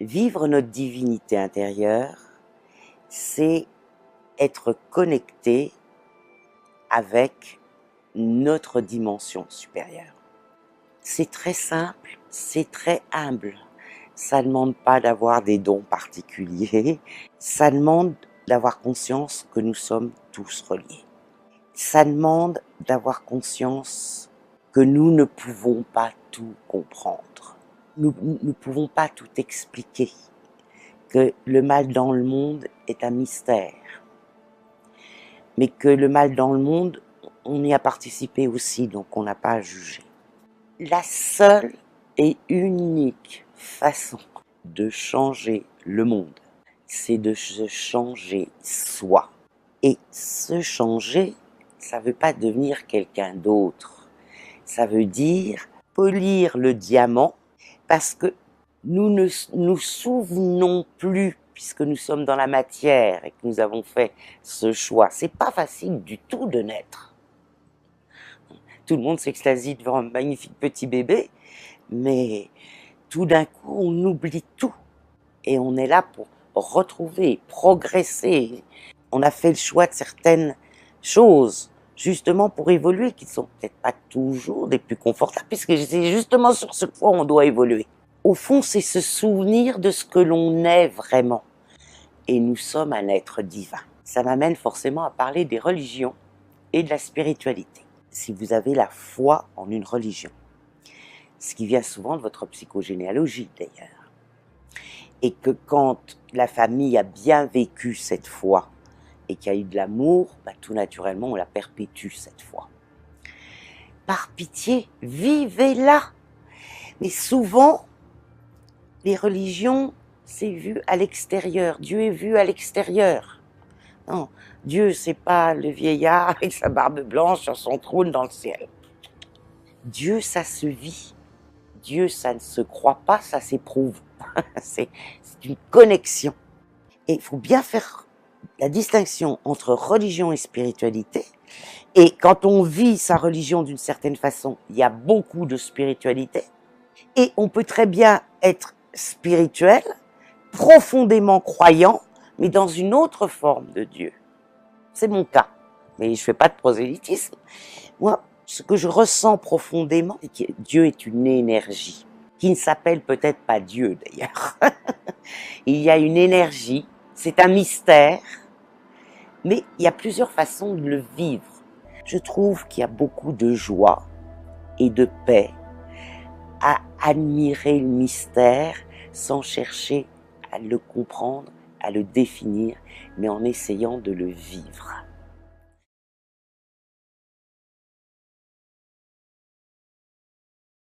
Vivre notre divinité intérieure, c'est être connecté avec notre dimension supérieure. C'est très simple, c'est très humble. Ça ne demande pas d'avoir des dons particuliers, ça demande d'avoir conscience que nous sommes tous reliés. Ça demande d'avoir conscience que nous ne pouvons pas tout comprendre. Nous ne pouvons pas tout expliquer, que le mal dans le monde est un mystère, mais que le mal dans le monde, on y a participé aussi, donc on n'a pas à juger. La seule et unique façon de changer le monde, c'est de se changer soi. Et se changer, ça ne veut pas devenir quelqu'un d'autre. Ça veut dire polir le diamant, parce que nous ne nous souvenons plus, puisque nous sommes dans la matière et que nous avons fait ce choix. C'est pas facile du tout de naître. Tout le monde s'extasie devant un magnifique petit bébé, mais tout d'un coup, on oublie tout. Et on est là pour retrouver, progresser. On a fait le choix de certaines choses, justement pour évoluer, qui ne sont peut-être pas toujours des plus confortables, puisque c'est justement sur ce point où on doit évoluer. Au fond, c'est se souvenir de ce que l'on est vraiment. Et nous sommes un être divin. Ça m'amène forcément à parler des religions et de la spiritualité. Si vous avez la foi en une religion, ce qui vient souvent de votre psychogénéalogie d'ailleurs, et que quand la famille a bien vécu cette foi, et qu'il y a eu de l'amour, tout naturellement on la perpétue cette foi. Par pitié, vivez-la. Mais souvent, les religions, c'est vu à l'extérieur. Dieu est vu à l'extérieur. Non, Dieu, c'est pas le vieillard avec sa barbe blanche sur son trône dans le ciel. Dieu, ça se vit. Dieu, ça ne se croit pas, ça s'éprouve. C'est une connexion. Et il faut bien faire la distinction entre religion et spiritualité. Et quand on vit sa religion d'une certaine façon, il y a beaucoup de spiritualité. Et on peut très bien être spirituel, profondément croyant, mais dans une autre forme de Dieu. C'est mon cas. Mais je fais pas de prosélytisme. Moi, ce que je ressens profondément, c'est que Dieu est une énergie, qui ne s'appelle peut-être pas Dieu d'ailleurs. Il y a une énergie, c'est un mystère, mais il y a plusieurs façons de le vivre. Je trouve qu'il y a beaucoup de joie et de paix à admirer le mystère sans chercher à le comprendre, à le définir, mais en essayant de le vivre.